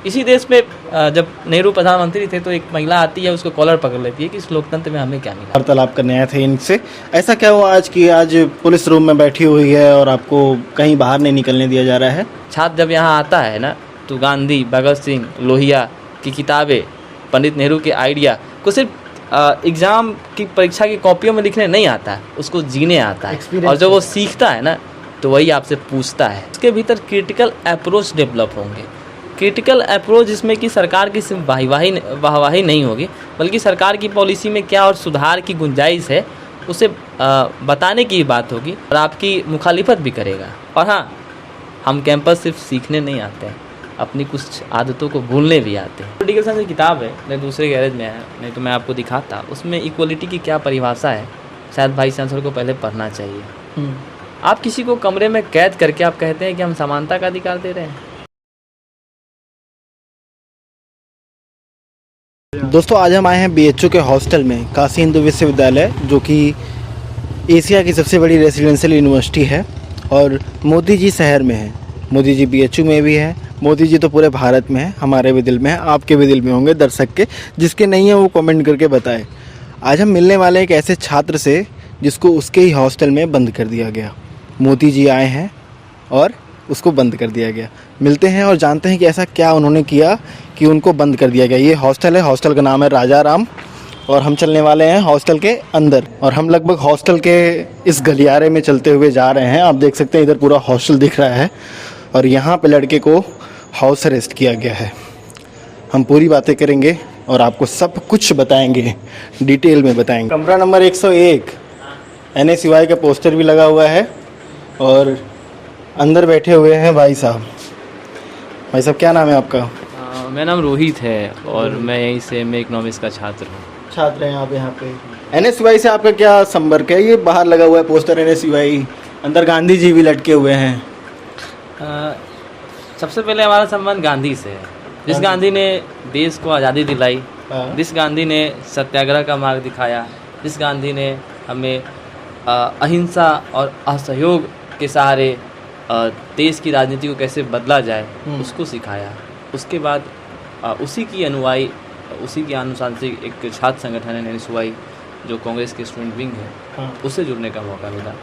इसी देश में जब नेहरू प्रधानमंत्री थे तो एक महिला आती है, उसको कॉलर पकड़ लेती है कि इस लोकतंत्र में हमें क्या मिला। वार्तालाप करने आए थे इनसे। ऐसा क्या हुआ आज की आज पुलिस रूम में बैठी हुई है और आपको कहीं बाहर नहीं निकलने दिया जा रहा है? छात्र जब यहाँ आता है ना तो गांधी, भगत सिंह, लोहिया की किताबें, पंडित नेहरू के आइडिया को सिर्फ एग्ज़ाम की परीक्षा की कॉपियों में लिखने नहीं आता है, उसको जीने आता है। और जब वो सीखता है ना तो वही आपसे पूछता है। उसके भीतर क्रिटिकल अप्रोच डेवलप होंगे। क्रिटिकल अप्रोच जिसमें कि सरकार की सिर्फ वाहवाही नहीं होगी, बल्कि सरकार की पॉलिसी में क्या और सुधार की गुंजाइश है उसे बताने की बात होगी और आपकी मुखालिफत भी करेगा। और हाँ, हम कैंपस सिर्फ सीखने नहीं आते हैं, अपनी कुछ आदतों को भूलने भी आते हैं। पॉलिटिकल साइंस की किताब है, मैं दूसरे गैरेज में है, नहीं तो मैं आपको दिखाता। उसमें इक्वलिटी की क्या परिभाषा है, शायद वाइस चांसलर को पहले पढ़ना चाहिए। आप किसी को कमरे में कैद करके आप कहते हैं कि हम समानता का अधिकार दे रहे हैं। दोस्तों, आज हम आए हैं बीएचयू के हॉस्टल में, काशी हिंदू विश्वविद्यालय, जो कि एशिया की सबसे बड़ी रेसिडेंशियल यूनिवर्सिटी है और मोदी जी शहर में है। मोदी जी बीएचयू में भी है। मोदी जी तो पूरे भारत में है, हमारे भी दिल में है, आपके भी दिल में होंगे दर्शक के। जिसके नहीं है वो कमेंट करके बताए। आज हम मिलने वाले एक ऐसे छात्र से जिसको उसके ही हॉस्टल में बंद कर दिया गया। मोदी जी आए हैं और उसको बंद कर दिया गया। मिलते हैं और जानते हैं कि ऐसा क्या उन्होंने किया कि उनको बंद कर दिया गया। ये हॉस्टल है, हॉस्टल का नाम है राजा राम और हम चलने वाले हैं हॉस्टल के अंदर। और हम लगभग हॉस्टल के इस गलियारे में चलते हुए जा रहे हैं। आप देख सकते हैं इधर पूरा हॉस्टल दिख रहा है और यहाँ पे लड़के को हाउस अरेस्ट किया गया है। हम पूरी बातें करेंगे और आपको सब कुछ बताएंगे, डिटेल में बताएंगे। कमरा नंबर 101, NSUI का पोस्टर भी लगा हुआ है और अंदर बैठे हुए हैं भाई साहब। भाई साहब, क्या नाम है आपका? मेरा नाम रोहित है और मैं यहीं से मैं इकोनॉमिक्स का छात्र हूँ। छात्र हैं आप यहाँ पे। NSUI से आपका क्या संपर्क है? ये बाहर लगा हुआ है पोस्टर NSUI, अंदर गांधी जी भी लटके हुए हैं। सबसे पहले हमारा संबंध गांधी से है। जिस गांधी ने देश को आज़ादी दिलाई, जिस गांधी ने सत्याग्रह का मार्ग दिखाया, जिस गांधी ने हमें अहिंसा और असहयोग के सहारे देश की राजनीति को कैसे बदला जाए उसको सिखाया। उसके बाद उसी की अनुयायी, उसी की आनुशांसिक एक छात्र संगठन है NSUI, जो कांग्रेस के स्टूडेंट विंग है, उससे जुड़ने का मौका मिला।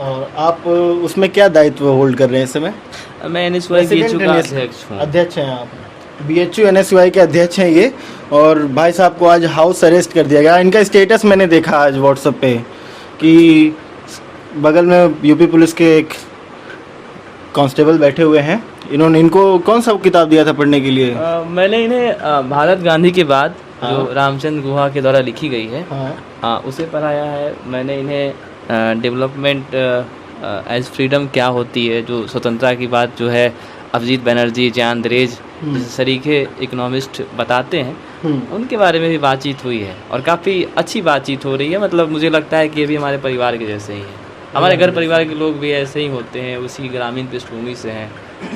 और आप उसमें क्या दायित्व होल्ड कर रहे हैं इस समय? मैं NSUI BHU का अध्यक्ष हूँ। अध्यक्ष हैं आप? BHU NSUI के अध्यक्ष हैं ये। और भाई साहब को आज हाउस अरेस्ट कर दिया गया। इनका स्टेटस मैंने देखा आज व्हाट्सएप पे कि बगल में यूपी पुलिस के एक कांस्टेबल बैठे हुए हैं। इनको कौन सा किताब दिया था पढ़ने के लिए? मैंने इन्हें भारत गांधी के बाद जो रामचंद्र गुहा के द्वारा लिखी गई है उसे पढ़ाया है। मैंने इन्हें डेवलपमेंट एज फ्रीडम क्या होती है, जो स्वतंत्रता की बात जो है अभिजीत बनर्जी, जयान दरेज जैसे सरीखे इकोनॉमिस्ट बताते हैं, उनके बारे में भी बातचीत हुई है और काफ़ी अच्छी बातचीत हो रही है। मतलब मुझे लगता है कि ये भी हमारे परिवार के जैसे ही है। हमारे घर परिवार के लोग भी ऐसे ही होते हैं, उसी ग्रामीण पृष्ठभूमि से हैं,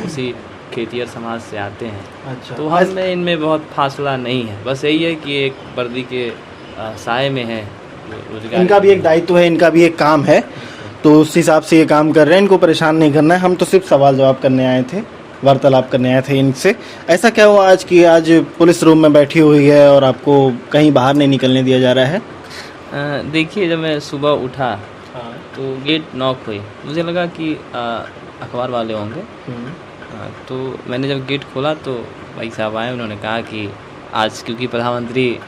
उसी खेतिहर समाज से आते हैं। अच्छा। तो हमें इनमें बहुत फासला नहीं है, बस यही है कि एक वर्दी के साए में है। इनका भी एक दायित्व है, इनका भी एक काम है, तो उस हिसाब से ये काम कर रहे हैं। इनको परेशान नहीं करना है। हम तो सिर्फ सवाल जवाब करने आए थे, वार्तालाप करने आए थे इनसे। ऐसा क्या हुआ आज की आज पुलिस रूम में बैठी हुई है और आपको कहीं बाहर नहीं निकलने दिया जा रहा है? देखिए, जब मैं सुबह उठा तो गेट नॉक हुई, मुझे लगा कि अखबार वाले होंगे। तो मैंने जब गेट खोला तो भाई साहब आए। उन्होंने कहा कि आज क्योंकि प्रधानमंत्री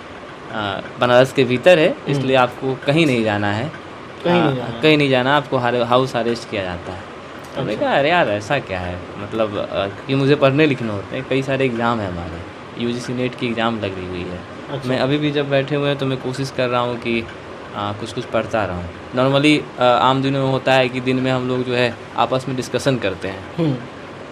बनारस के भीतर है, इसलिए आपको कहीं नहीं जाना है, कहीं नहीं जाना, आपको हाउस अरेस्ट किया जाता है। तो मैंने कहा अरे यार ऐसा क्या है, मतलब कि मुझे पढ़ने लिखने होते हैं, कई सारे एग्ज़ाम है हमारे, UGC नेट की एग्ज़ाम लग रही हुई है। अच्छा। मैं अभी भी जब बैठे हुए हैं तो मैं कोशिश कर रहा हूँ कि कुछ पढ़ता रहूँ। नॉर्मली आम दिनों में होता है कि दिन में हम लोग जो है आपस में डिस्कशन करते हैं,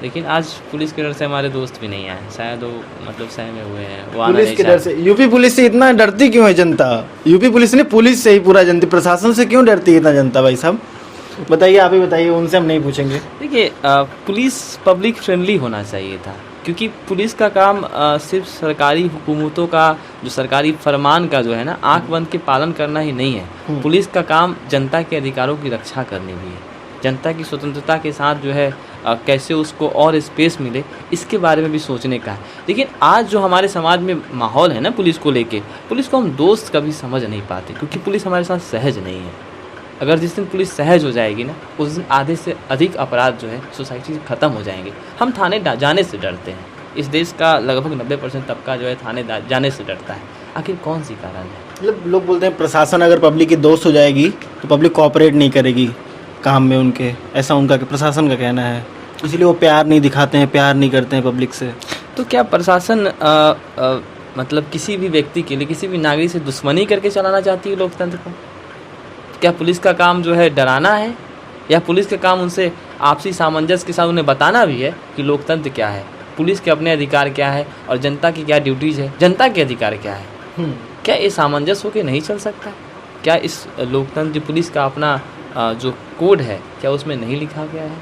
लेकिन आज पुलिस के डर से हमारे दोस्त भी नहीं आए, शायद वो मतलब सहमे हुए हैं। वो पुलिस के डर से? यूपी पुलिस से इतना डरती क्यों है जनता? यूपी पुलिस ने पुलिस से ही पूरा जनता, प्रशासन से क्यों डरती है इतना जनता? भाई साहब बताइए, आप ही बताइए, उनसे हम नहीं पूछेंगे। देखिए, पुलिस पब्लिक फ्रेंडली होना चाहिए था, क्योंकि पुलिस का काम सिर्फ सरकारी हुकूमतों का जो सरकारी फरमान का जो है ना आंख बंद के पालन करना ही नहीं है। पुलिस का काम जनता के अधिकारों की रक्षा करनी भी है, जनता की स्वतंत्रता के साथ जो है कैसे उसको और स्पेस मिले, इसके बारे में भी सोचने का है। लेकिन आज जो हमारे समाज में माहौल है ना पुलिस को लेके, पुलिस को हम दोस्त कभी समझ नहीं पाते, क्योंकि पुलिस हमारे साथ सहज नहीं है। अगर जिस दिन पुलिस सहज हो जाएगी ना, उस दिन आधे से अधिक अपराध जो है सोसाइटी से ख़त्म हो जाएंगे। हम थाने जाने से डरते हैं। इस देश का लगभग 90% तबका जो है थाने जाने से डरता है। आखिर कौन सी कारण है? मतलब लोग बोलते हैं प्रशासन अगर पब्लिक की दोस्त हो जाएगी तो पब्लिक कोऑपरेट नहीं करेगी काम में उनके, ऐसा उनका प्रशासन का कहना है, इसलिए वो प्यार नहीं दिखाते हैं, प्यार नहीं करते हैं पब्लिक से। तो क्या प्रशासन मतलब किसी भी व्यक्ति के लिए, किसी भी नागरिक से दुश्मनी करके चलाना चाहती है लोकतंत्र को? क्या पुलिस का काम जो है डराना है, या पुलिस का काम उनसे आपसी सामंजस्य के साथ उन्हें बताना भी है कि लोकतंत्र क्या है, पुलिस के अपने अधिकार क्या है और जनता की क्या ड्यूटीज़ है, जनता के अधिकार क्या है? क्या ये सामंजस्य होकर नहीं चल सकता? क्या इस लोकतंत्र जो पुलिस का अपना जो कोड है, क्या उसमें नहीं लिखा गया है?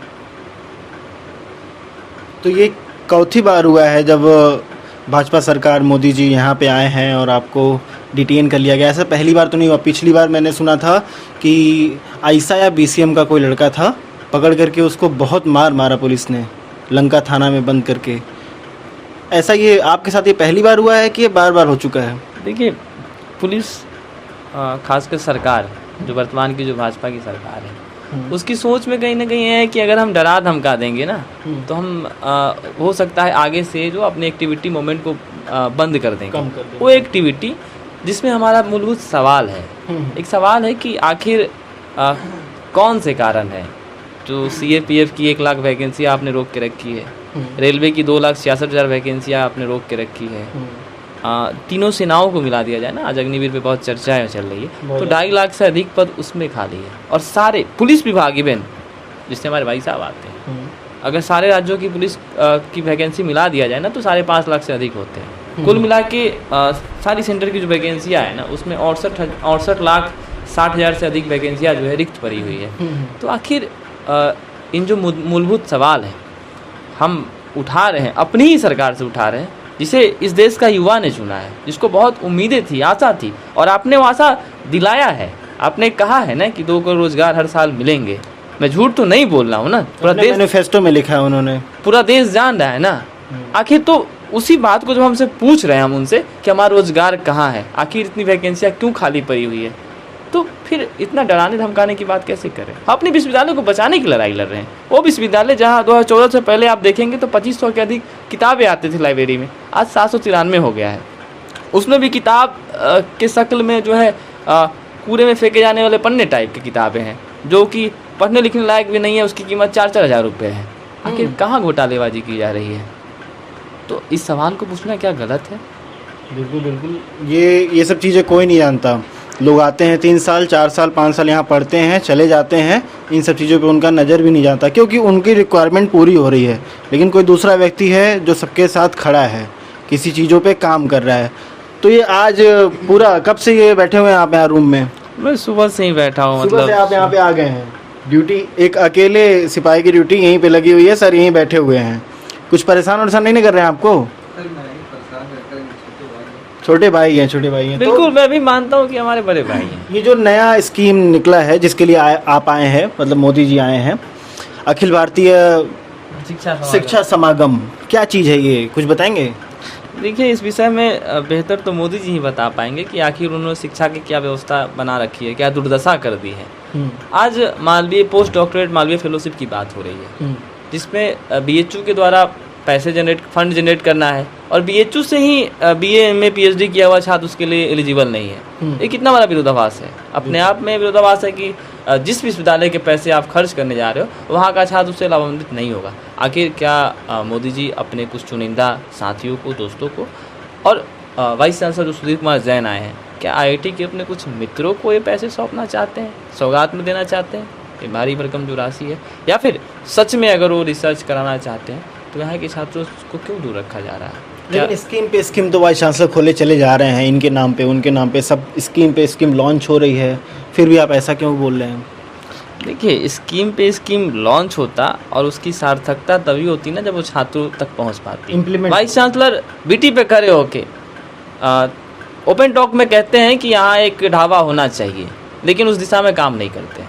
तो ये चौथी बार हुआ है जब भाजपा सरकार मोदी जी यहाँ पे आए हैं और आपको डिटेन कर लिया गया। ऐसा पहली बार तो नहीं हुआ। पिछली बार मैंने सुना था कि आयशा या BCM का कोई लड़का था, पकड़ करके उसको बहुत मारा पुलिस ने लंका थाना में बंद करके। ऐसा ये आपके साथ ये पहली बार हुआ है कि ये बार बार हो चुका है? देखिए, पुलिस खासकर सरकार जो वर्तमान की जो भाजपा की सरकार है, उसकी सोच में कहीं ना कहीं है कि अगर हम डरा धमका देंगे ना, तो हम हो सकता है आगे से जो अपनी एक्टिविटी मोमेंट को बंद कर देंगे। वो एक्टिविटी जिसमें हमारा मूलभूत सवाल है, एक सवाल है कि आखिर कौन से कारण है जो CAPF की 1 लाख वैकेंसियाँ आपने रोक के रखी है, रेलवे की 2,66,000 वैकेंसियाँ आपने रोक के रखी है, तीनों सेनाओं को मिला दिया जाए ना, आज अग्निवीर पे बहुत चर्चाएं चल रही है, तो 2.5 लाख से अधिक पद उसमें खाली है। और सारे पुलिस विभाग इवेन जिससे हमारे भाई साहब आते हैं, अगर सारे राज्यों की पुलिस की वैकेंसी मिला दिया जाए ना, तो 5.5 लाख से अधिक होते हैं। कुल मिला के सारी सेंटर की जो वैकेंसियाँ है ना, उसमें 68,60,000 से अधिक वैकेंसियाँ जो है रिक्त पड़ी हुई है। तो आखिर इन जो मूलभूत सवाल हैं हम उठा रहे हैं, अपनी ही सरकार से उठा रहे हैं, जिसे इस देश का युवा ने चुना है, जिसको बहुत उम्मीदें थी, आशा थी, और आपने वो आशा दिलाया है। आपने कहा है ना कि 2 करोड़ रोजगार हर साल मिलेंगे। मैं झूठ तो नहीं बोल रहा हूँ ना, पूरा देश मैनिफेस्टो में लिखा है उन्होंने, पूरा देश जान रहा है ना। आखिर तो उसी बात को जब हमसे पूछ रहे हैं हम उनसे कि हमारा रोजगार कहाँ है, आखिर इतनी वैकेंसियाँ क्यों खाली पड़ी हुई है, तो फिर इतना डराने धमकाने की बात कैसे करें? अपने विश्वविद्यालय को बचाने की लड़ाई लड़ रहे हैं। वो विश्वविद्यालय जहाँ 2014 से पहले आप देखेंगे तो 2500 के अधिक किताबें आते थे लाइब्रेरी में, आज 793 हो गया है। उसमें भी किताब के शक्ल में जो है कूड़े में फेंके जाने वाले पन्ने टाइप की किताबें हैं, जो कि पढ़ने लिखने लायक भी नहीं है। उसकी कीमत 4-4 हज़ार रुपये है। आखिर कहाँ घोटालेबाजी की जा रही है? तो इस सवाल को पूछना क्या गलत है? बिल्कुल बिल्कुल। ये सब चीज़ें कोई नहीं जानता। लोग आते हैं 3 साल 4 साल 5 साल यहाँ पढ़ते हैं, चले जाते हैं, इन सब चीज़ों पे उनका नज़र भी नहीं जाता, क्योंकि उनकी रिक्वायरमेंट पूरी हो रही है। लेकिन कोई दूसरा व्यक्ति है जो सबके साथ खड़ा है, किसी चीज़ों पे काम कर रहा है। तो ये आज पूरा कब से ये बैठे हुए हैं आप यहाँ रूम में? मैं सुबह से ही बैठा हूँ। सुबह से आप यहाँ पे आ गए हैं? ड्यूटी एक अकेले सिपाही की ड्यूटी यहीं पे लगी हुई है सर, यहीं बैठे हुए हैं। कुछ परेशान नहीं कर रहे हैं आपको? छोटे भाई हैं। बिल्कुल, तो मैं भी मानता हूँ कि हमारे बड़े भाई हैं। ये जो नया स्कीम निकला है जिसके लिए आप आए हैं, मतलब मोदी जी आए हैं, अखिल भारतीय शिक्षा समागम, क्या चीज़ है ये, कुछ बताएंगे? देखिए, इस विषय में बेहतर तो मोदी जी ही बता पाएंगे कि आखिर उन्होंने शिक्षा की क्या व्यवस्था बना रखी है, क्या दुर्दशा कर दी है। आज Malviya post doctorate Malviya fellowship की बात हो रही है, जिसमें BHU के द्वारा पैसे फंड जनरेट करना है, और BHU से ही BA MA PhD किया हुआ छात्र उसके लिए एलिजिबल नहीं है। ये कितना बड़ा विरोधाभास है? अपने आप में विरोधाभास है कि जिस विश्वविद्यालय के पैसे आप खर्च करने जा रहे हो वहाँ का छात्र उससे लाभान्वित नहीं होगा। आखिर क्या मोदी जी अपने कुछ चुनिंदा साथियों को, दोस्तों को, और वाइस चांसलर जो सुधीर कुमार जैन आए हैं, क्या IIT के अपने कुछ मित्रों को ये पैसे सौंपना चाहते हैं, सौगात में देना चाहते हैं, ये भारी भरकम जो राशि है? या फिर सच में अगर वो रिसर्च कराना चाहते हैं तो यहाँ के छात्रों को क्यों दूर रखा जा रहा है? लेकिन स्कीम पे स्कीम तो वाइस चांसलर खोले चले जा रहे हैं, इनके नाम पे उनके नाम पे सब स्कीम पे स्कीम लॉन्च हो रही है, फिर भी आप ऐसा क्यों बोल रहे हैं? देखिए, स्कीम पे स्कीम लॉन्च होता और उसकी सार्थकता तभी होती ना जब वो छात्रों तक पहुंच पाती। इम्प्लीमेंट वाइस चांसलर BT पे खड़े होके ओपन टॉक में कहते हैं कि यहाँ एक ढाबा होना चाहिए, लेकिन उस दिशा में काम नहीं करते हैं।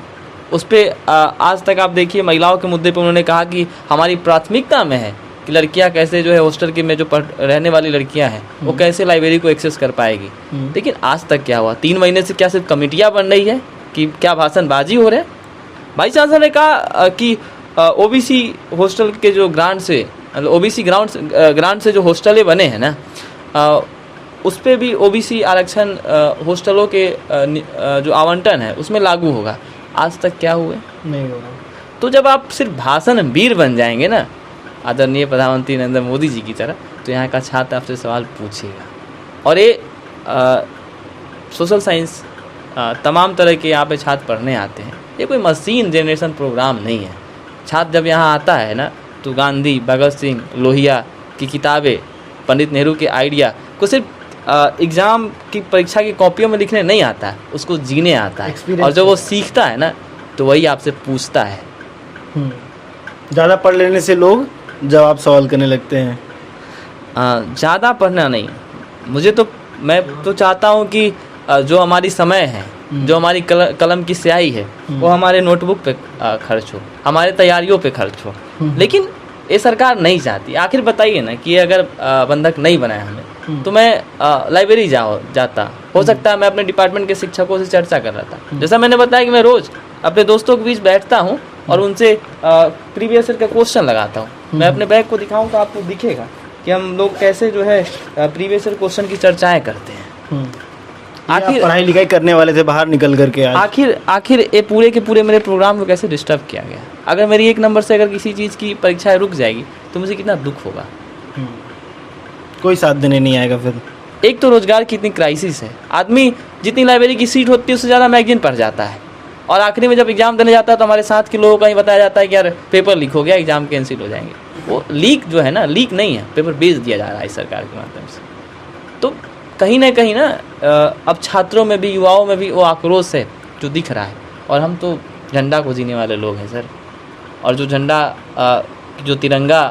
उस पर आज तक आप देखिए महिलाओं के मुद्दे पर उन्होंने कहा कि हमारी प्राथमिकता में है कि लड़कियां कैसे जो है हॉस्टल के में जो रहने वाली लड़कियां हैं वो कैसे लाइब्रेरी को एक्सेस कर पाएगी। लेकिन आज तक क्या हुआ? 3 महीने से क्या सिर्फ कमेटियां बन रही है कि क्या भाषणबाजी हो रहा है? वाइस चांसलर ने कहा कि ओबीसी हॉस्टल के जो ग्रांट से ओबीसी ग्रांट से जो हॉस्टलें बने हैं ना उस पर भी ओबीसी आरक्षण हॉस्टलों के जो आवंटन है उसमें लागू होगा। आज तक क्या हुए? नहीं होगा। तो जब आप सिर्फ भाषण वीर बन जाएंगे ना आदरणीय प्रधानमंत्री नरेंद्र मोदी जी की तरह, तो यहाँ का छात्र आपसे सवाल पूछेगा। और ये सोशल साइंस तमाम तरह के यहाँ पे छात्र पढ़ने आते हैं। ये कोई मशीन जनरेशन प्रोग्राम नहीं है। छात्र जब यहाँ आता है ना तो गांधी, भगत सिंह, लोहिया की किताबें, पंडित नेहरू के आइडिया को सिर्फ एग्ज़ाम की परीक्षा की कॉपियों में लिखने नहीं आता है, उसको जीने आता है। और जब वो सीखता है ना तो वही आपसे पूछता है। ज़्यादा पढ़ लेने से लोग जवाब सवाल करने लगते हैं। ज़्यादा पढ़ना नहीं, मैं तो चाहता हूँ कि जो हमारी समय है, जो हमारी कलम की स्याही है वो हमारे नोटबुक पे खर्च हो, हमारे तैयारियों पे खर्च हो। लेकिन ये सरकार नहीं चाहती। आखिर बताइए ना कि अगर बंधक नहीं बनाया हमें तो मैं लाइब्रेरी जाता। हो सकता है मैं अपने डिपार्टमेंट के शिक्षकों से चर्चा कर रहा था। जैसा मैंने बताया कि मैं रोज़ अपने दोस्तों के बीच बैठता हूँ और उनसे प्रीवियस ईयर का क्वेश्चन लगाता हूँ। मैं अपने बैग को दिखाऊँ तो आपको दिखेगा कि हम लोग कैसे जो है प्रीवियस ईयर क्वेश्चन की चर्चाएँ करते हैं। आखिर पढ़ाई लिखाई करने वाले से बाहर निकल करके आखिर ये पूरे के पूरे मेरे प्रोग्राम को कैसे डिस्टर्ब किया गया? अगर मेरी 1 नंबर से अगर किसी चीज़ की परीक्षा रुक जाएगी तो मुझे कितना दुख होगा। कोई साथ देने नहीं आएगा। फिर एक तो रोजगार की इतनी क्राइसिस है, आदमी जितनी लाइब्रेरी की सीट होती है उससे ज़्यादा मैगजीन पढ़ जाता है और आखिरी में जब एग्जाम देने जाता है तो हमारे साथ के लोगों का ही बताया जाता है कि यार पेपर लीक हो गया, एग्जाम कैंसिल हो जाएंगे। वो लीक जो है ना, लीक नहीं है, पेपर बेच दिया जा रहा है सरकार के माध्यम से। तो कहीं ना अब छात्रों में भी, युवाओं में भी वो आक्रोश है जो दिख रहा है। और हम तो झंडा को जीने वाले लोग हैं सर। और जो झंडा जो तिरंगा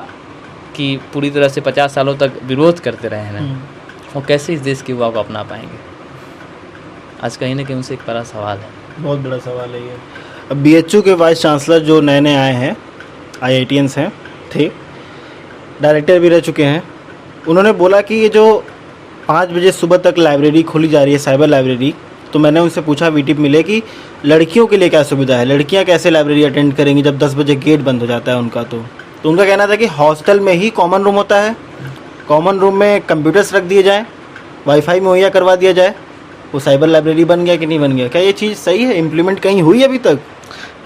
की पूरी तरह से 50 सालों तक विरोध करते रहे हैं ना, वो कैसे इस देश के युवा को अपना पाएंगे? आज कहीं ना कहीं उनसे एक बड़ा सवाल है। बहुत बड़ा सवाल है ये। अब BHU के वाइस चांसलर जो नए आए हैं, IITians हैं, थे, डायरेक्टर भी रह चुके हैं, उन्होंने बोला कि ये जो 5 बजे सुबह तक लाइब्रेरी खोली जा रही है, साइबर लाइब्रेरी, तो मैंने उनसे पूछा, वीटिप मिले कि लड़कियों के लिए क्या सुविधा है, लड़कियां कैसे लाइब्रेरी अटेंड करेंगी जब 10 बजे गेट बंद हो जाता है उनका। तो उनका कहना था कि हॉस्टल में ही कॉमन रूम होता है, कॉमन रूम में कंप्यूटर्स रख दिए जाएँ, वाईफाई मुहैया करवा दिया जाए। वो साइबर लाइब्रेरी बन गया कि नहीं बन गया? क्या ये चीज़ सही है? इम्प्लीमेंट कहीं हुई अभी तक?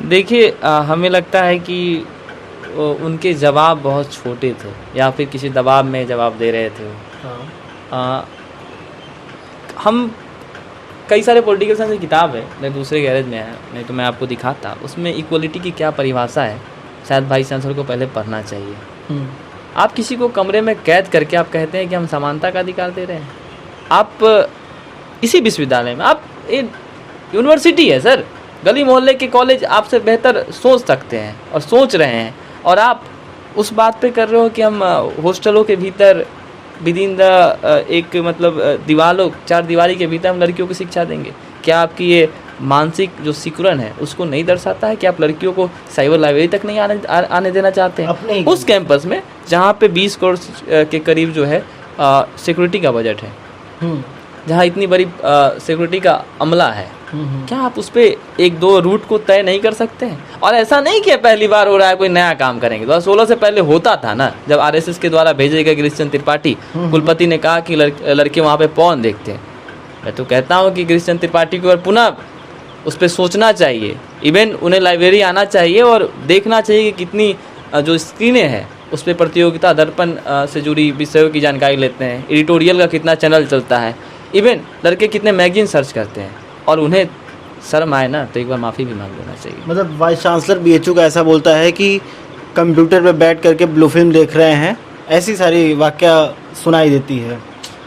देखिए, हमें लगता है कि उनके जवाब बहुत छोटे थे या फिर किसी दबाव में जवाब दे रहे थे। हम कई सारे पॉलिटिकल साइंस की किताब है, मैं दूसरे गैरेज में है, नहीं तो मैं आपको दिखाता। उसमें इक्वलिटी की क्या परिभाषा है, शायद वाइस चांसलर को पहले पढ़ना चाहिए। आप किसी को कमरे में कैद करके आप कहते हैं कि हम समानता का अधिकार दे रहे हैं। आप इसी विश्वविद्यालय में, आप यूनिवर्सिटी है सर, गली मोहल्ले के कॉलेज आपसे बेहतर सोच सकते हैं और सोच रहे हैं, और आप उस बात पे कर रहे हो कि हम हॉस्टलों के भीतर विदिन द एक मतलब दीवारों, 4 दीवारी के भीतर हम लड़कियों को शिक्षा देंगे। क्या आपकी ये मानसिक जो सिकुड़न है उसको नहीं दर्शाता है कि आप लड़कियों को साइबर लाइब्रेरी तक नहीं आने देना चाहते हैं उस कैंपस में जहाँ पे 20 करोड़ के करीब जो है सिक्योरिटी का बजट है, जहाँ इतनी बड़ी सिक्योरिटी का अमला है? क्या आप उस पर 1-2 रूट को तय नहीं कर सकते हैं? और ऐसा नहीं कि पहली बार हो रहा है, कोई नया काम करेंगे। 2016 से पहले होता था ना, जब RSS के द्वारा भेजे गए गिरीश चंद्र त्रिपाठी कुलपति ने कहा कि लड़के वहाँ पे पॉर्न देखते हैं। मैं तो कहता हूँ कि गिरीश चंद्र त्रिपाठी को पुनः उस पर सोचना चाहिए। इवन उन्हें लाइब्रेरी आना चाहिए और देखना चाहिए कि कितनी जो स्क्रीनें हैं उस पर प्रतियोगिता दर्पण से जुड़ी विषयों की जानकारी लेते हैं, एडिटोरियल का कितना चैनल चलता है, इवन लड़के कितने मैगजीन सर्च करते हैं। और उन्हें शर्म आए ना तो एक बार माफ़ी भी मांग लेना चाहिए। मतलब वाइस चांसलर BHU का ऐसा बोलता है कि कंप्यूटर पे बैठ करके ब्लू फिल्म देख रहे हैं, ऐसी सारी वाकया सुनाई देती है।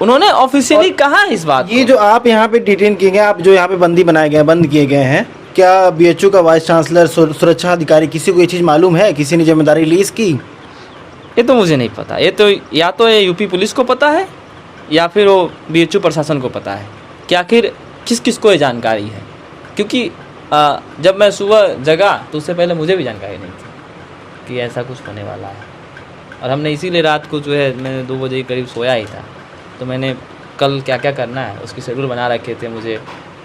उन्होंने ऑफिशियली कहा है इस बात। ये जो आप यहाँ पे डिटेन किए गए, आप जो यहाँ पे बंदी बनाए गए, बंद किए गए हैं, क्या BHU का वाइस चांसलर, सुरक्षा अधिकारी, किसी को ये चीज़ मालूम है? किसी ने जिम्मेदारी ली इसकी? ये तो मुझे नहीं पता। ये तो या तो ये यूपी पुलिस को पता है या फिर वो BHU प्रशासन को पता है कि आखिर किस किस को ये जानकारी है। क्योंकि जब मैं सुबह जगा तो उससे पहले मुझे भी जानकारी नहीं थी कि ऐसा कुछ होने वाला है। और हमने इसीलिए रात को जो है मैंने 2 बजे के करीब सोया ही था, तो मैंने कल क्या क्या करना है उसकी शेड्यूल बना रखे थे, मुझे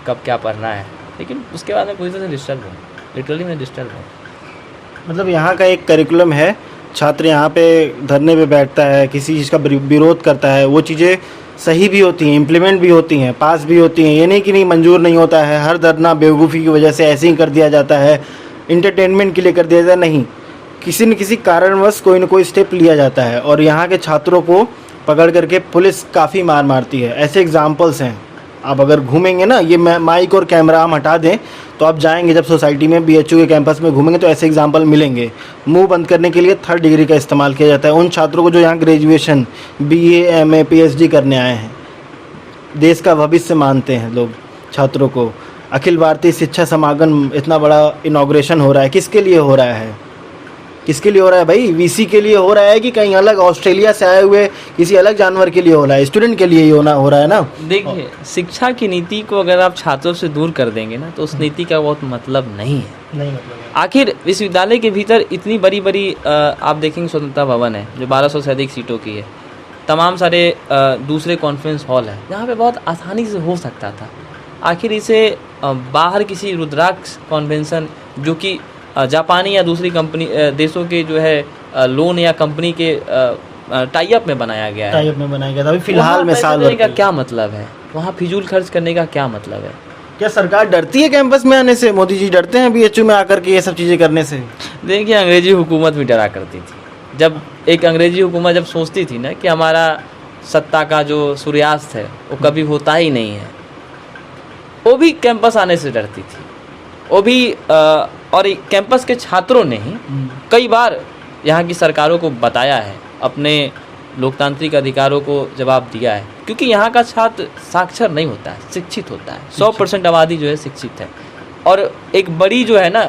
कब क्या पढ़ना है। लेकिन उसके बाद मैं पूरी तरह से डिस्टर्ब हूँ, लिटरली मैं डिस्टर्ब हूँ। मतलब यहाँ का एक करिकुलम है, छात्र यहाँ पे धरने पे बैठता है, किसी चीज़ का विरोध करता है, वो चीज़ें सही भी होती हैं, इम्प्लीमेंट भी होती हैं, पास भी होती हैं। ये नहीं कि नहीं मंजूर नहीं होता है, हर धरना बेवकूफ़ी की वजह से ऐसे ही कर दिया जाता है, इंटरटेनमेंट के लिए कर दिया जाता है, नहीं, किसी न किसी कारणवश कोई न कोई स्टेप लिया जाता है। और यहाँ के छात्रों को पकड़ करके पुलिस काफ़ी मार मारती है। ऐसे एग्जाम्पल्स हैं। आप अगर घूमेंगे ना, ये माइक और कैमरा हम हटा दें तो आप जाएंगे जब सोसाइटी में बीएचयू के कैंपस में घूमेंगे तो ऐसे एग्जाम्पल मिलेंगे। मुंह बंद करने के लिए 3rd डिग्री का इस्तेमाल किया जाता है उन छात्रों को जो यहाँ ग्रेजुएशन BA MA PhD करने आए हैं। देश का भविष्य मानते हैं लोग छात्रों को। अखिल भारतीय शिक्षा समागम इतना बड़ा इनॉग्रेशन हो रहा है, किसके लिए हो रहा है? किसके लिए हो रहा है भाई? VC के लिए हो रहा है कि कहीं अलग ऑस्ट्रेलिया से आए हुए किसी अलग जानवर के लिए हो रहा है? स्टूडेंट के लिए ही हो रहा है ना। देखिए, शिक्षा की नीति को अगर आप छात्रों से दूर कर देंगे ना तो उस नीति का बहुत मतलब नहीं है। नहीं मतलब आखिर विश्वविद्यालय के भीतर इतनी बड़ी बड़ी आप देखेंगे स्वतंत्रता भवन है जो 1200 से अधिक सीटों की है, तमाम सारे दूसरे कॉन्फ्रेंस हॉल है जहाँ पे बहुत आसानी से हो सकता था। आखिर इसे बाहर किसी रुद्राक्ष कन्वेंशन जो कि जापानी या दूसरी कंपनी देशों के जो है लोन या कंपनी के टाई अप में बनाया गया है। टाई अप में बनाया गया था। अभी फिलहाल में साल भर का क्या मतलब है? वहाँ फिजूल खर्च करने का क्या मतलब है? क्या सरकार डरती है कैंपस में आने से? मोदी जी डरते हैं BHU में आकर के ये सब चीज़ें करने से? देखिए, अंग्रेजी हुकूमत भी डरा करती थी। जब एक अंग्रेजी हुकूमत जब सोचती थी ना कि हमारा सत्ता का जो सूर्यास्त है वो कभी होता ही नहीं है, वो भी कैंपस आने से डरती थी। वो भी और कैंपस के छात्रों ने ही कई बार यहाँ की सरकारों को बताया है, अपने लोकतांत्रिक अधिकारों को जवाब दिया है, क्योंकि यहाँ का छात्र साक्षर नहीं होता है, शिक्षित होता है। 100% आबादी जो है शिक्षित है। और एक बड़ी जो है ना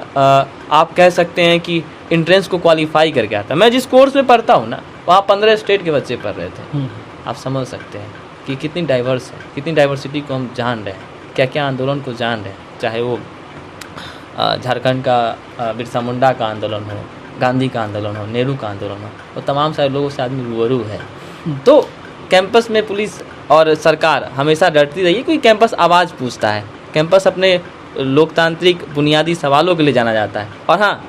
आप कह सकते हैं कि इंट्रेंस को क्वालिफाई करके आता है। मैं जिस कोर्स में पढ़ता हूँ ना वहाँ 15 स्टेट के बच्चे पढ़ रहे थे। आप समझ सकते हैं कि कितनी डाइवर्स है, कितनी डाइवर्सिटी को हम जान रहे हैं, क्या क्या आंदोलन को जान रहे हैं, चाहे वो झारखंड का बिरसा मुंडा का आंदोलन हो, गांधी का आंदोलन हो, नेहरू का आंदोलन हो, और तमाम सारे लोगों से आदमी रूबरू है। तो कैंपस में पुलिस और सरकार हमेशा डरती रही है क्योंकि कैंपस आवाज़ पूछता है। कैंपस अपने लोकतांत्रिक बुनियादी सवालों के लिए जाना जाता है। और हाँ,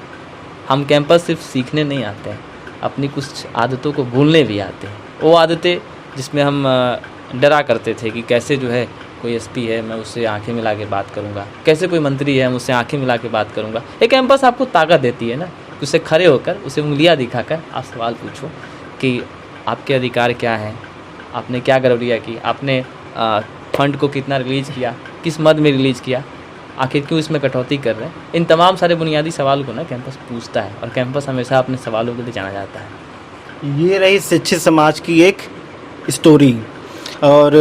हम कैंपस सिर्फ सीखने नहीं आते हैं, अपनी कुछ आदतों को भूलने भी आते हैं। वो आदतें जिसमें हम डरा करते थे कि कैसे जो है कोई SP है मैं उससे आंखें मिला के बात करूंगा, कैसे कोई मंत्री है मैं उससे आंखें मिला के बात करूंगा। एक कैंपस आपको ताकत देती है ना, उसे खड़े होकर उसे उंगलियां दिखाकर आप सवाल पूछो कि आपके अधिकार क्या हैं, आपने क्या गड़बड़ियाँ की, आपने फंड को कितना रिलीज़ किया, किस मद में रिलीज़ किया, आखिर क्यों इसमें कटौती कर रहे हैं। इन तमाम सारे बुनियादी सवालों को ना कैंपस पूछता है और कैंपस हमेशा अपने सवालों के लिए जाना जाता है। ये रही शिक्षित समाज की एक स्टोरी। और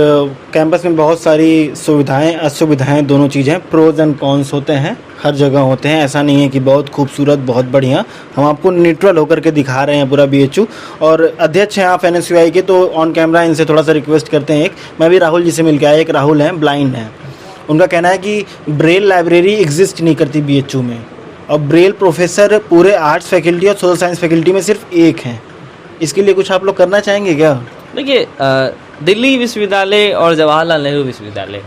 कैंपस में बहुत सारी सुविधाएं असुविधाएं दोनों चीज़ें, प्रोज एंड कॉन्स होते हैं, हर जगह होते हैं। ऐसा नहीं है कि बहुत खूबसूरत बहुत बढ़िया, हम आपको न्यूट्रल होकर के दिखा रहे हैं पूरा BHU। और अध्यक्ष हैं आप NSUI के, तो ऑन कैमरा इनसे थोड़ा सा रिक्वेस्ट करते हैं। मैं भी राहुल जी से मिल के आया। एक राहुल हैं, ब्लाइंड हैं। उनका कहना है कि ब्रेल लाइब्रेरी एग्जिस्ट नहीं करती BHU में, और ब्रेल प्रोफेसर पूरे आर्ट्स फैकल्टी और सोशल साइंस फैकल्टी में सिर्फ एक हैं। इसके लिए कुछ आप लोग करना चाहेंगे क्या? देखिए, दिल्ली विश्वविद्यालय और जवाहरलाल नेहरू विश्वविद्यालय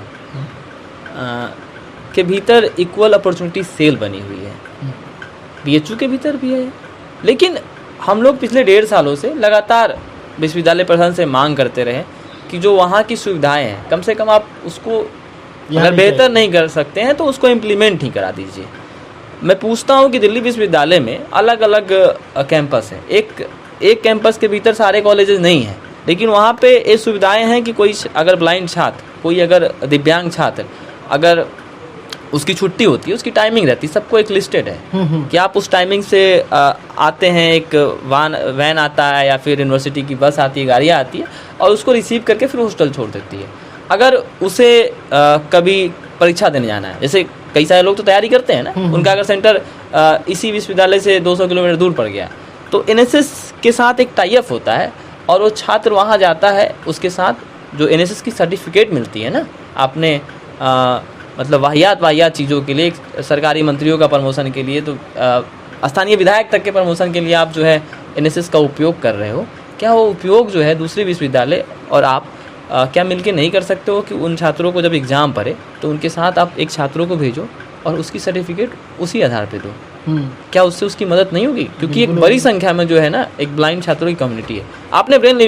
के भीतर इक्वल अपॉर्चुनिटी सेल बनी हुई है। BHU के भीतर भी है। लेकिन हम लोग पिछले 1.5 सालों से लगातार विश्वविद्यालय प्रशासन से मांग करते रहे कि जो वहाँ की सुविधाएं हैं कम से कम आप उसको अगर बेहतर नहीं कर सकते हैं तो उसको इम्प्लीमेंट ही करा दीजिए। मैं पूछता हूँ कि दिल्ली विश्वविद्यालय में अलग अलग कैंपस है, एक कैंपस के भीतर सारे कॉलेजेस नहीं हैं, लेकिन वहाँ पे ये सुविधाएं हैं कि कोई अगर ब्लाइंड छात्र, कोई अगर दिव्यांग छात्र, अगर उसकी छुट्टी होती है, उसकी टाइमिंग रहती है, सबको एक लिस्टेड है कि आप उस टाइमिंग से आते हैं, एक वैन आता है या फिर यूनिवर्सिटी की बस आती है, गाड़ियाँ आती है और उसको रिसीव करके फिर हॉस्टल छोड़ देती है। अगर उसे कभी परीक्षा देने जाना है, जैसे कई सारे लोग तो तैयारी करते हैं ना, उनका अगर सेंटर इसी विश्वविद्यालय से 200 किलोमीटर दूर पड़ गया तो NSS के साथ एक टाई अप होता है और वो छात्र वहाँ जाता है, उसके साथ जो NSS की सर्टिफिकेट मिलती है ना, आपने मतलब वाहियात चीज़ों के लिए, सरकारी मंत्रियों का प्रमोशन के लिए, तो स्थानीय विधायक तक के प्रमोशन के लिए आप जो है एनएसएस का उपयोग कर रहे हो, क्या वो उपयोग जो है दूसरे विश्वविद्यालय और आप क्या मिलके नहीं कर सकते हो कि उन छात्रों को जब एग्ज़ाम पढ़े तो उनके साथ आप एक छात्रों को भेजो और उसकी सर्टिफिकेट उसी आधार पे दो? क्या उससे उसकी मदद नहीं होगी? क्योंकि एक बड़ी संख्या में जो है ना एक ब्लाइंड छात्रों की कम्युनिटी है। आपने ब्रेल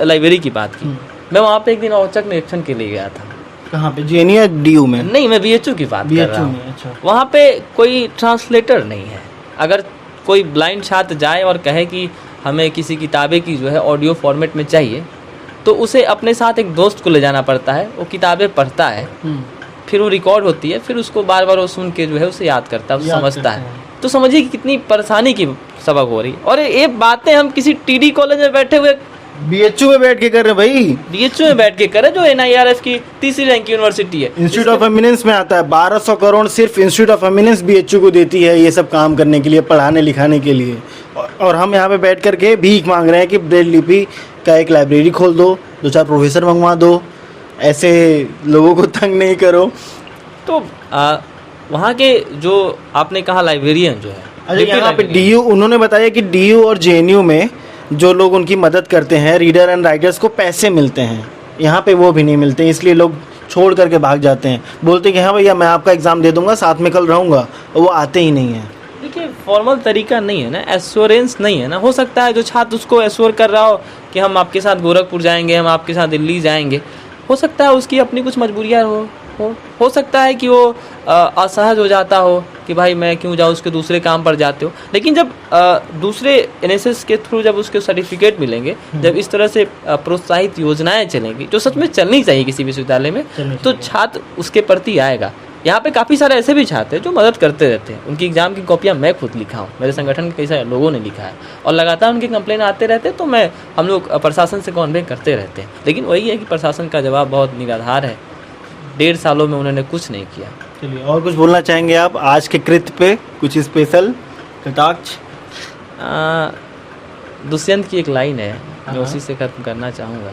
लाइब्रेरी की बात की, मैं वहाँ पे एक दिन औचक निरीक्षण के लिए गया था। कहाँ पे, जेएनयू या डीयू में? नहीं, मैं बीएचयू की बात कर रहा हूँ। अच्छा। वहाँ पे कोई ट्रांसलेटर नहीं है। अगर कोई ब्लाइंड छात्र जाए और कहे कि हमें किसी किताबें की जो है ऑडियो फॉर्मेट में चाहिए, तो उसे अपने साथ एक दोस्त को ले जाना पड़ता है, वो किताबें पढ़ता है, फिर वो रिकॉर्ड होती है, फिर उसको बार बार वो सुन के जो है उसे याद करता है, समझता है। तो समझिए कि कितनी परेशानी की सबक हो रही है। और ये बातें हम किसी टीडी कॉलेज में बैठे हुए बीएचयू में बैठ के कर रहे हैं भाई, बीएचयू में बैठ के करे, जो एनआईआरएफ की तीसरी रैंक की यूनिवर्सिटी है। इंस्टीट्यूट ऑफ एमिनेंस में आता है। 1200 करोड़ सिर्फ इंस्टीट्यूट ऑफ एमिनेंस बीएचयू को देती है ये सब काम करने के लिए, पढ़ाने लिखाने के लिए। और हम यहाँ पे बैठ करके भीख मांग रहे हैं कि ब्रेल लिपि का एक लाइब्रेरी खोल दो, 2-4 प्रोफेसर मंगवा दो, ऐसे लोगों को तंग नहीं करो। तो वहाँ के जो आपने कहा लाइब्रेरियन जो है, अरे यहाँ पे डीयू, उन्होंने बताया कि डीयू और जेएनयू में जो लोग उनकी मदद करते हैं, रीडर एंड राइटर्स को पैसे मिलते हैं, यहाँ पे वो भी नहीं मिलते, इसलिए लोग छोड़ करके भाग जाते हैं। बोलते हैं कि हाँ भैया मैं आपका एग्ज़ाम दे दूंगा, साथ में कल रहूँगा, और वो आते ही नहीं हैं। देखिए फॉर्मल तरीका नहीं है ना, एश्योरेंस नहीं है ना। हो सकता है जो छात्र उसको एश्योर कर रहा हो कि हम आपके साथ गोरखपुर जाएंगे, हम आपके साथ दिल्ली जाएंगे, हो सकता है उसकी अपनी कुछ मजबूरियाँ हो सकता है कि वो असहज हो जाता हो कि भाई मैं क्यों जाऊँ, उसके दूसरे काम पर जाते हो। लेकिन जब दूसरे एनएसएस के थ्रू जब उसके सर्टिफिकेट मिलेंगे, जब इस तरह से प्रोत्साहित योजनाएं चलेंगी जो सच में चलनी चाहिए किसी विश्वविद्यालय में, तो छात्र उसके प्रति आएगा। यहाँ पे काफ़ी सारे ऐसे भी छात्र हैं जो मदद करते रहते हैं। उनकी एग्ज़ाम की कॉपियाँ मैं खुद लिखा हूँ, मेरे संगठन के कई सारे लोगों ने लिखा है, और लगातार उनके कंप्लेन आते रहते हैं, तो हम लोग प्रशासन से कॉन्वे करते रहते हैं। लेकिन वही है कि प्रशासन का जवाब बहुत निराधार है। 1.5 सालों में उन्होंने कुछ नहीं किया। चलिए, और कुछ बोलना चाहेंगे आप आज के कृत्य पे, कुछ स्पेशल कटाक्ष? दुष्यंत की एक लाइन है, मैं उसी से खत्म करना चाहूँगा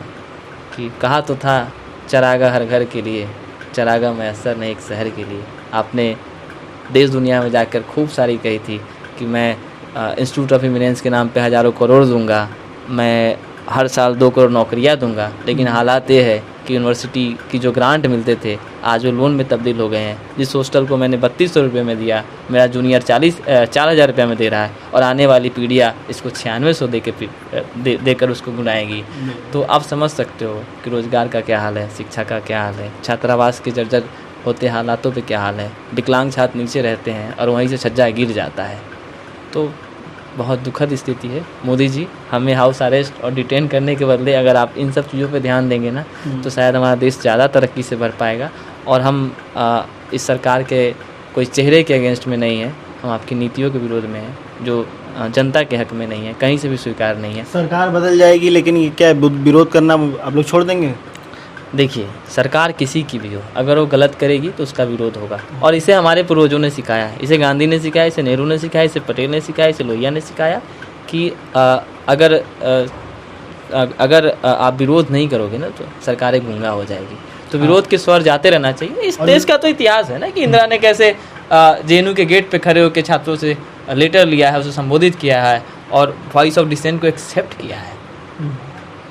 कि कहा तो था चरागा हर घर के लिए, चरागा मैसर नहीं एक शहर के लिए। आपने देश दुनिया में जाकर खूब सारी कही थी कि मैं इंस्टीट्यूट ऑफ एमिनेंस के नाम पे हज़ारों करोड़ दूंगा, मैं हर साल 2 करोड़ नौकरियां दूंगा। लेकिन हालात ये है कि यूनिवर्सिटी की जो ग्रांट मिलते थे आज वो लोन में तब्दील हो गए हैं। जिस हॉस्टल को मैंने 3200 रुपये में दिया, मेरा जूनियर 4,000 रुपये में दे रहा है, और आने वाली पीढ़ियाँ इसको 9600 देकर उसको गुनाएगी। तो आप समझ सकते हो कि रोज़गार का क्या हाल है, शिक्षा का क्या हाल है, छात्रावास के जर्जर होते हालातों पे क्या हाल है। विकलांग छात्र नीचे रहते हैं और वहीं से छज्जा गिर जाता है। तो बहुत दुखद स्थिति है। मोदी जी, हमें हाउस अरेस्ट और डिटेन करने के बदले अगर आप इन सब चीज़ों पे ध्यान देंगे ना, तो शायद हमारा देश ज़्यादा तरक्की से बढ़ पाएगा। और हम इस सरकार के कोई चेहरे के अगेंस्ट में नहीं है, हम आपकी नीतियों के विरोध में हैं जो जनता के हक में नहीं है, कहीं से भी स्वीकार नहीं है। सरकार बदल जाएगी लेकिन ये क्या विरोध करना आप लोग छोड़ देंगे? देखिए, सरकार किसी की भी हो, अगर वो गलत करेगी तो उसका विरोध होगा। और इसे हमारे पूर्वजों ने सिखाया है, इसे गांधी ने सिखाया, इसे नेहरू ने सिखाया, इसे पटेल ने सिखाया, इसे लोहिया ने सिखाया कि अगर आप विरोध नहीं करोगे ना तो सरकारें गूंगा हो जाएगी। तो विरोध के स्वर जाते रहना चाहिए। इस देश का तो इतिहास है ना कि इंदिरा ने कैसे जेएनयू के गेट पे खड़े होकर छात्रों से लेटर लिया है, उसे संबोधित किया है और वॉइस ऑफ डिसेंट को एक्सेप्ट किया है।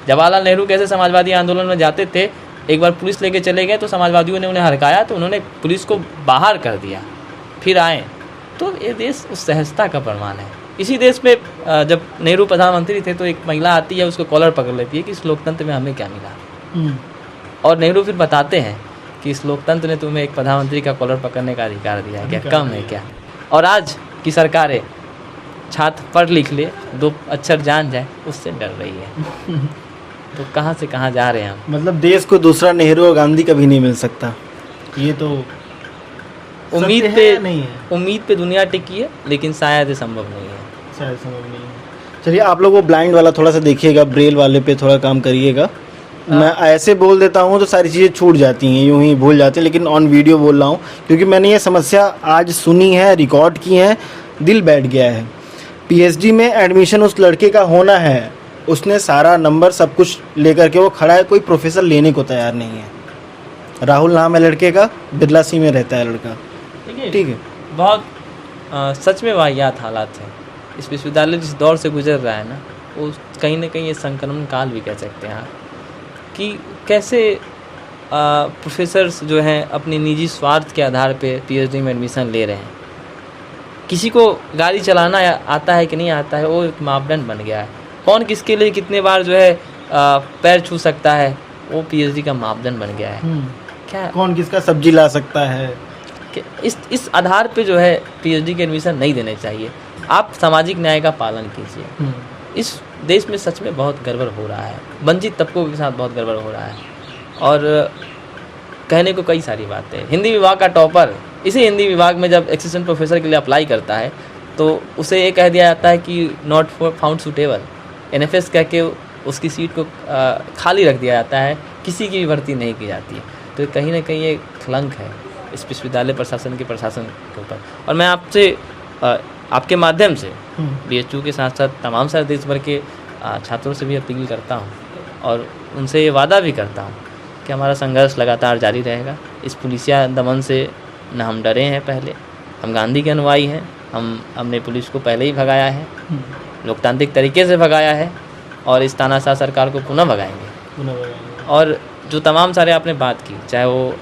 जवाहरलाल नेहरू कैसे समाजवादी आंदोलन में जाते थे, एक बार पुलिस लेके चले गए तो समाजवादियों ने उन्हें हड़काया तो उन्होंने पुलिस को बाहर कर दिया, फिर आए। तो ये देश उस सहजता का प्रमाण है। इसी देश में जब नेहरू प्रधानमंत्री थे तो एक महिला आती है, उसको कॉलर पकड़ लेती है कि इस लोकतंत्र में हमें क्या मिला। और नेहरू फिर बताते हैं कि इस लोकतंत्र ने तुम्हें एक प्रधानमंत्री का कॉलर पकड़ने का अधिकार दिया है, क्या कम है क्या। और आज की सरकारें छात्र पढ़ लिख ले, 2 अक्षर जान जाए, उससे डर रही है। तो कहाँ से कहाँ जा रहे हैं हम। मतलब देश को दूसरा नेहरू और गांधी कभी नहीं मिल सकता, ये तो उम्मीद पे नहीं है। उम्मीद पे दुनिया टिकी है, लेकिन शायद ये संभव नहीं है। शायद संभव नहीं है। चलिए, आप लोग वो ब्लाइंड वाला थोड़ा सा देखिएगा, ब्रेल वाले पे थोड़ा काम करिएगा। मैं ऐसे बोल देता हूँ तो सारी चीज़ें छूट जाती हैं, यूं ही भूल जाते हैं, लेकिन ऑन वीडियो बोल रहा हूँ क्योंकि मैंने ये समस्या आज सुनी है, रिकॉर्ड की है, दिल बैठ गया है। पीएचडी में एडमिशन उस लड़के का होना है, उसने सारा नंबर सब कुछ लेकर के वो खड़ा है, कोई प्रोफेसर लेने को तैयार नहीं है। राहुल नाम है लड़के का, बिरला सी में रहता है लड़का। देखिए ठीक है। बहुत सच में वाहियात हालात है। इस विश्वविद्यालय जिस दौर से गुजर रहा है ना, वो कहीं ना कहीं ये संक्रमण काल भी कह सकते हैं आप, कि कैसे प्रोफेसर्स जो हैं अपनी निजी स्वार्थ के आधार पे पीएचडी में एडमिशन ले रहे हैं। किसी को गाड़ी चलाना आता है कि नहीं आता है, वो एक मापदंड बन गया है। कौन किसके लिए कितने बार जो है पैर छू सकता है, वो पीएचडी का मापदंड बन गया है। क्या कौन किसका सब्जी ला सकता है, कि इस आधार पे जो है पीएचडी के एडमिशन नहीं देने चाहिए। आप सामाजिक न्याय का पालन कीजिए। इस देश में सच में बहुत गड़बड़ हो रहा है, वंचित तबकों के साथ बहुत गड़बड़ हो रहा है। और कहने को कई सारी बातें। हिंदी विभाग का टॉपर इसी हिंदी विभाग में जब असिस्टेंट प्रोफेसर के लिए अप्लाई करता है तो उसे ये कह दिया जाता है कि नॉट फाउंड सूटेबल, एनएफएस कह के उसकी सीट को खाली रख दिया जाता है, किसी की भी भर्ती नहीं की जाती है। तो कहीं ना कहीं ये कलंक है इस विश्वविद्यालय प्रशासन के ऊपर। और मैं आपसे आपके माध्यम से बीएचयू के साथ साथ तमाम सारे देश भर के छात्रों से भी अपील करता हूँ और उनसे ये वादा भी करता हूँ कि हमारा संघर्ष लगातार जारी रहेगा। इस पुलिसिया दमन से न हम डरे हैं, पहले हम गांधी के अनुयायी हैं। हमने पुलिस को पहले ही भगाया है, लोकतांत्रिक तरीके से भगाया है और इस तानाशाह सरकार को पुनः भगाएंगे। और जो तमाम सारे आपने बात की, चाहे वो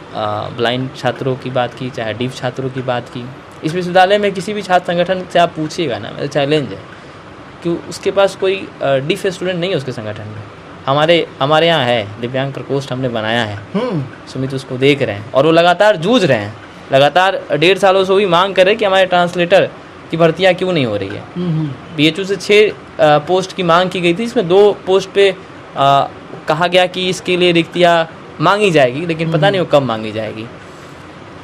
ब्लाइंड छात्रों की बात की, चाहे डीफ छात्रों की बात की, इस विश्वविद्यालय में किसी भी छात्र संगठन से आप पूछिएगा ना, मेरा चैलेंज है कि उसके पास कोई डीफ स्टूडेंट नहीं है उसके संगठन में। हमारे यहाँ है, दिव्यांग प्रकोष्ठ हमने बनाया है, सुमित उसको देख रहे हैं और वो लगातार जूझ रहे हैं। लगातार 1.5 सालों से वही मांग कर रहे हैं कि हमारे ट्रांसलेटर की भर्तियाँ क्यों नहीं हो रही है। बीएचयू से 6 पोस्ट की मांग की गई थी, इसमें 2 पोस्ट पे कहा गया कि इसके लिए रिक्तियाँ मांगी जाएगी, लेकिन पता नहीं वो कब मांगी जाएगी।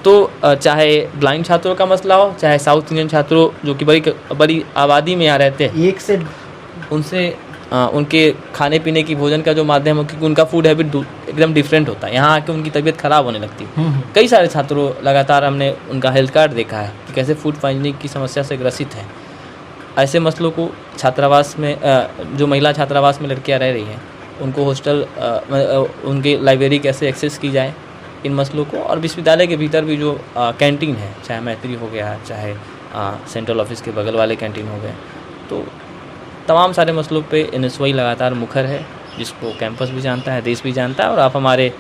तो चाहे ब्लाइंड छात्रों का मसला हो, चाहे साउथ इंडियन छात्रों जो कि बड़ी आबादी में यहाँ रहते हैं, एक से उनसे उनके खाने पीने की भोजन का जो माध्यम हो, क्योंकि उनका फूड हैबिट एकदम डिफरेंट होता है, यहाँ आके उनकी तबीयत ख़राब होने लगती है। कई सारे छात्रों लगातार हमने उनका हेल्थ कार्ड देखा है कि कैसे फूड पॉइजनिंग की समस्या से ग्रसित है। ऐसे मसलों को छात्रावास में जो महिला छात्रावास में लड़कियाँ रह रही हैं, उनको हॉस्टल उनके लाइब्रेरी कैसे एक्सेस की जाए, इन मसलों को। और विश्वविद्यालय के भीतर भी जो कैंटीन है, चाहे मैत्री हो गया, चाहे सेंट्रल ऑफिस के बगल वाले कैंटीन हो गए, तो तमाम सारे मसलों पे एनएसवाई लगातार मुखर है, जिसको कैंपस भी जानता है, देश भी जानता है। और आप हमारे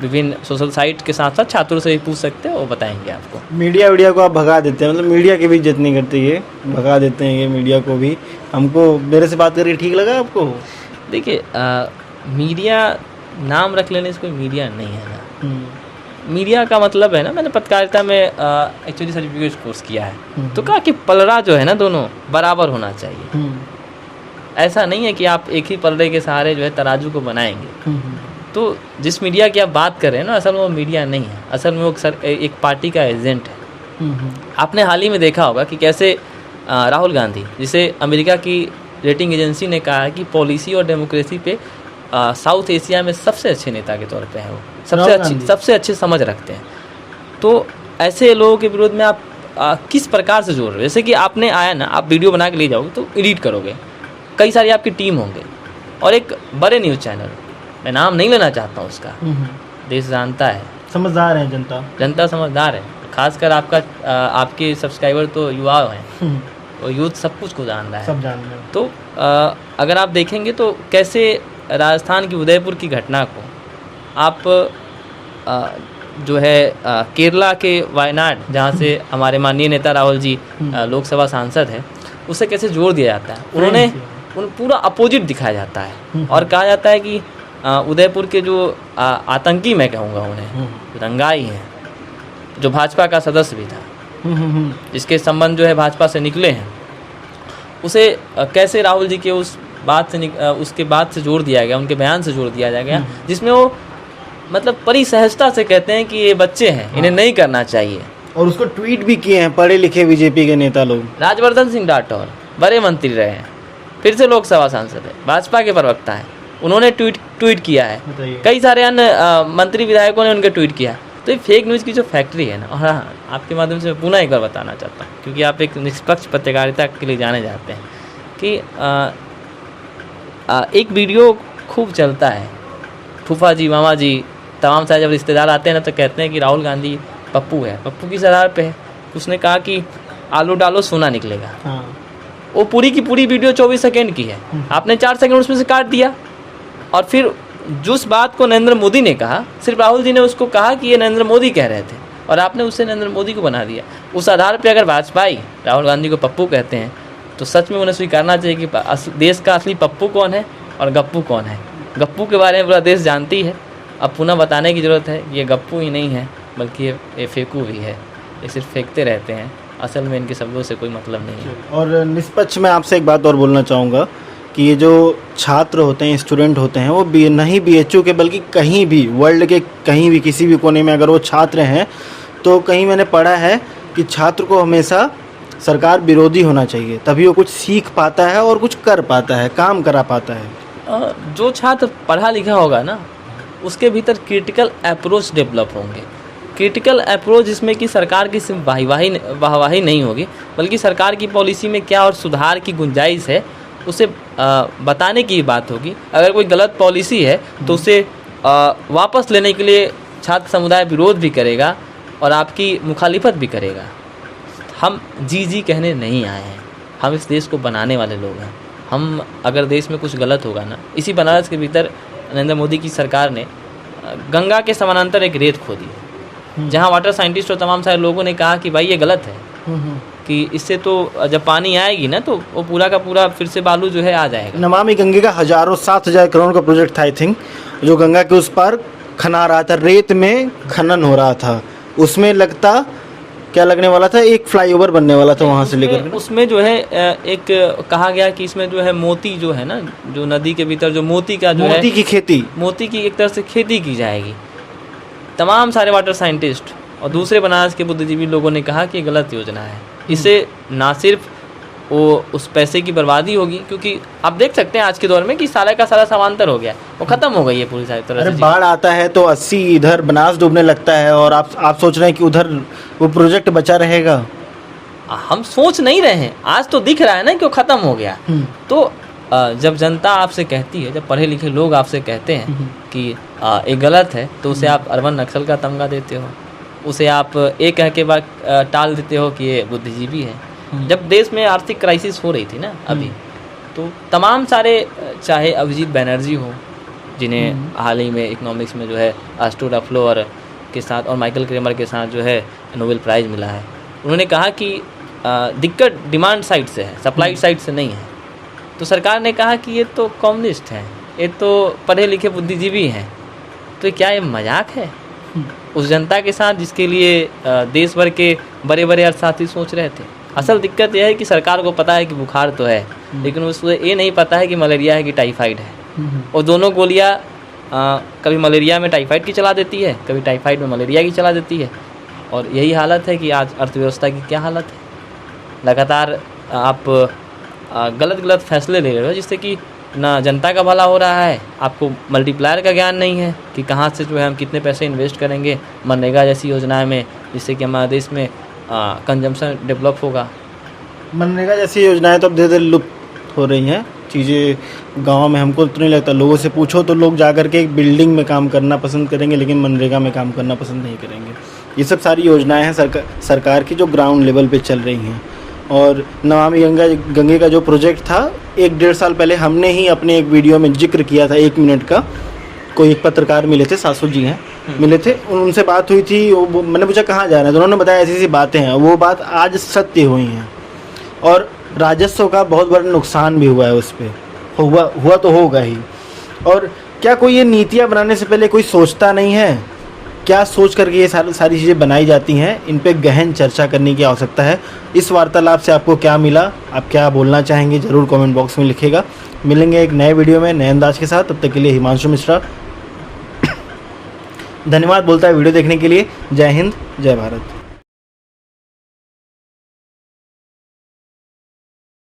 विभिन्न सोशल साइट के साथ साथ छात्रों से भी पूछ सकते हैं, वो बताएंगे आपको। मीडिया को आप भगा देते हैं, मतलब मीडिया की भी इज्जत नहीं करते, ये भगा देते हैं ये मीडिया को भी। हमको मेरे से बात करके ठीक लगा आपको? देखिए, मीडिया नाम रख लेने से कोई मीडिया नहीं है ना। मीडिया का मतलब है ना, मैंने पत्रकारिता में एक्चुअली सर्टिफिकेट कोर्स किया है, तो कहा कि पलड़ा जो है ना, दोनों बराबर होना चाहिए। ऐसा नहीं है कि आप एक ही पलड़े के सहारे जो है तराजू को बनाएंगे। तो जिस मीडिया की आप बात कर रहे हैं ना, असल में वो मीडिया नहीं है, असल में वो एक पार्टी का एजेंट है। आपने हाल ही में देखा होगा कि कैसे राहुल गांधी, जिसे अमेरिका की रेटिंग एजेंसी ने कहा है कि पॉलिसी और डेमोक्रेसी पे साउथ एशिया में सबसे अच्छे नेता के तौर पे है, वो सबसे अच्छी समझ रखते हैं। तो ऐसे लोगों के विरोध में आप किस प्रकार से जोड़ रहे हो? जैसे कि आपने आया ना, आप वीडियो बना के ले जाओगे तो एडिट करोगे, कई सारी आपकी टीम होंगे, और एक बड़े न्यूज़ चैनल, मैं नाम नहीं लेना चाहता हूँ उसका, देश जानता है, समझदार है जनता समझदार है। खासकर आपके सब्सक्राइबर तो युवा हैं, और यूथ सब कुछ को जान रहा है, सब जान रहे हैं। तो अगर आप देखेंगे तो कैसे राजस्थान की उदयपुर की घटना को आप जो है केरला के वायनाड, जहाँ से हमारे माननीय नेता राहुल जी लोकसभा सांसद है, उससे कैसे जोड़ दिया जाता है। उन्होंने पूरा अपोजिट दिखाया जाता है और कहा जाता है कि उदयपुर के जो आतंकी, मैं कहूँगा उन्हें, रंगाई हैं, जो भाजपा का सदस्य भी था, जिसके संबंध जो है भाजपा से निकले हैं, उसे कैसे राहुल जी के उसके बाद से जोड़ दिया गया, उनके बयान से जोड़ दिया गया, जिसमें वो मतलब बड़ी सहजता से कहते हैं कि ये बच्चे हैं, इन्हें नहीं करना चाहिए। और उसको ट्वीट भी किए हैं पढ़े लिखे बीजेपी के नेता लोग। राजवर्धन सिंह राठौर बड़े मंत्री रहे हैं, फिर से लोकसभा सांसद है, भाजपा के प्रवक्ता है, उन्होंने ट्वीट किया है, कई सारे अन्य मंत्री विधायकों ने उनके ट्वीट किया। तो ये फेक न्यूज़ की जो फैक्ट्री है ना, और हाँ, आपके माध्यम से मैं पुनः एक बार बताना चाहता हूँ, क्योंकि आप एक निष्पक्ष पत्रकारिता के लिए जाने जाते हैं, कि एक वीडियो खूब चलता है, फूफा जी, मामा जी, तमाम सारे जब रिश्तेदार आते हैं ना तो कहते हैं कि राहुल गांधी पप्पू है, पप्पू की सरदार पे है। उसने कहा कि आलू डालो सोना निकलेगा। हाँ। वो पूरी की पूरी वीडियो 24 सेकंड की है, आपने 4 सेकंड उसमें से काट दिया। और फिर जिस बात को नरेंद्र मोदी ने कहा, सिर्फ राहुल जी ने उसको कहा कि ये नरेंद्र मोदी कह रहे थे और आपने उससे नरेंद्र मोदी को बना दिया। उस आधार पे अगर वाजपेयी राहुल गांधी को पप्पू कहते हैं तो सच में उन्हें स्वीकारना चाहिए कि देश का असली पप्पू कौन है और गप्पू कौन है। गप्पू के बारे में पूरा देश जानती है, अब पुनः बताने की ज़रूरत है। ये गप्पू ही नहीं है बल्कि ये फेंकू भी है, ये सिर्फ फेंकते रहते हैं, असल में इनके शब्दों से कोई मतलब नहीं है। और निष्पक्ष मैं आपसे एक बात और बोलना चाहूँगा कि ये जो छात्र होते हैं, स्टूडेंट होते हैं, वो नहीं BHU के बल्कि कहीं भी वर्ल्ड के कहीं भी किसी भी कोने में अगर वो छात्र हैं तो कहीं मैंने पढ़ा है कि छात्र को हमेशा सरकार विरोधी होना चाहिए, तभी वो कुछ सीख पाता है और कुछ कर पाता है, काम करा पाता है। जो छात्र पढ़ा लिखा होगा ना उसके भीतर क्रिटिकल अप्रोच डेवलप होंगे। क्रिटिकल अप्रोच जिसमें कि सरकार की सिर्फ वाहवाही नहीं होगी बल्कि सरकार की पॉलिसी में क्या और सुधार की गुंजाइश है उसे बताने की बात होगी। अगर कोई गलत पॉलिसी है तो उसे वापस लेने के लिए छात्र समुदाय विरोध भी करेगा और आपकी मुखालिफत भी करेगा। हम जी कहने नहीं आए हैं, हम इस देश को बनाने वाले लोग हैं। हम अगर देश में कुछ गलत होगा ना, इसी बनारस के भीतर नरेंद्र मोदी की सरकार ने गंगा के समानांतर एक रेत खोदी जहां वाटर साइंटिस्ट और तमाम सारे लोगों ने कहा कि भाई ये गलत है, कि इससे तो जब पानी आएगी ना तो वो पूरा का पूरा फिर से बालू जो है आ जाएगा। नमामि गंगे का 7,000 करोड़ का प्रोजेक्ट था आई थिंक, जो गंगा के उस पार खना रहा था, रेत में खनन हो रहा था। उसमें लगता क्या लगने वाला था, एक फ्लाईओवर बनने वाला था वहाँ से लेकर। उसमें जो है एक कहा गया कि इसमें जो है मोती जो है ना, जो नदी के भीतर जो मोती का जो है मोती की खेती, मोती की एक तरह से खेती की जाएगी। तमाम सारे वाटर साइंटिस्ट और दूसरे बनारस के बुद्धिजीवी लोगों ने कहा कि गलत योजना है। इससे ना सिर्फ वो उस पैसे की बर्बादी होगी, क्योंकि आप देख सकते हैं आज के दौर में कि सारा का सारा समांतर हो गया, वो खत्म हो गई है पूरी सारी तरह से। अरे बाढ़ आता है तो 80 इधर बनास डूबने लगता है और आप सोच रहे हैं कि उधर वो प्रोजेक्ट बचा रहेगा। हम सोच नहीं रहे हैं, आज तो दिख रहा है ना कि वो खत्म हो गया। तो जब जनता आपसे कहती है, जब पढ़े लिखे लोग आपसे कहते हैं कि ये गलत है, तो उसे आप अर्बन नक्सल का तमगा देते हो, उसे आप एक कह के बाद टाल देते हो कि ये बुद्धिजीवी है। जब देश में आर्थिक क्राइसिस हो रही थी ना अभी, तो तमाम सारे चाहे अभिजीत बैनर्जी हो जिन्हें हाल ही में इकोनॉमिक्स में जो है आस्टो डफ्लोर के साथ और माइकल क्रेमर के साथ जो है नोबेल प्राइज़ मिला है, उन्होंने कहा कि दिक्कत डिमांड साइड से है, सप्लाई साइड से नहीं है। तो सरकार ने कहा कि ये तो कम्युनिस्ट हैं, ये तो पढ़े लिखे बुद्धिजीवी हैं, तो क्या ये मजाक है उस जनता के साथ जिसके लिए देश भर के बड़े बड़े अर्थशास्त्री सोच रहे थे। असल दिक्कत यह है कि सरकार को पता है कि बुखार तो है, लेकिन उसे ये नहीं पता है कि मलेरिया है कि टाइफाइड है। और दोनों गोलियां कभी मलेरिया में टाइफाइड की चला देती है, कभी टाइफाइड में मलेरिया की चला देती है। और यही हालत है कि आज अर्थव्यवस्था की क्या हालत है। लगातार आप गलत फैसले ले रहे हो जिससे कि ना जनता का भला हो रहा है, आपको मल्टीप्लायर का ज्ञान नहीं है कि कहाँ से जो है हम कितने पैसे इन्वेस्ट करेंगे मनरेगा जैसी योजनाएं में, जिससे कि हमारे देश में कंजम्पशन डेवलप होगा। मनरेगा जैसी योजनाएं तो अब धीरे धीरे लुप्त हो रही हैं। चीज़ें गांव में हमको तो नहीं लगता, लोगों से पूछो तो लोग जाकर के एक बिल्डिंग में काम करना पसंद करेंगे, लेकिन मनरेगा में काम करना पसंद नहीं करेंगे। ये सब सारी योजनाएं हैं सरकार की जो ग्राउंड लेवल पे चल रही हैं। और नमामि गंगे का जो प्रोजेक्ट था 1-1.5 साल पहले हमने ही अपने एक वीडियो में जिक्र किया था, 1 मिनट का। कोई एक पत्रकार मिले थे, सासू जी हैं, मिले थे, उनसे बात हुई थी। वो मैंने पूछा कहाँ जा रहे हैं, तो उन्होंने बताया ऐसी ऐसी बातें हैं। वो बात आज सत्य हुई हैं और राजस्व का बहुत बड़ा नुकसान भी हुआ है उस पर, हुआ तो होगा ही। और क्या कोई ये नीतियाँ बनाने से पहले कोई सोचता नहीं है? क्या सोच करके ये सारी चीज़ें बनाई जाती हैं? इन पे गहन चर्चा करने की आवश्यकता है। इस वार्तालाप से आपको क्या मिला, आप क्या बोलना चाहेंगे, ज़रूर कमेंट बॉक्स में लिखिएगा। मिलेंगे एक नए वीडियो में नए अंदाज के साथ, तब तक के लिए हिमांशु मिश्रा धन्यवाद बोलता है वीडियो देखने के लिए। जय हिंद, जय भारत।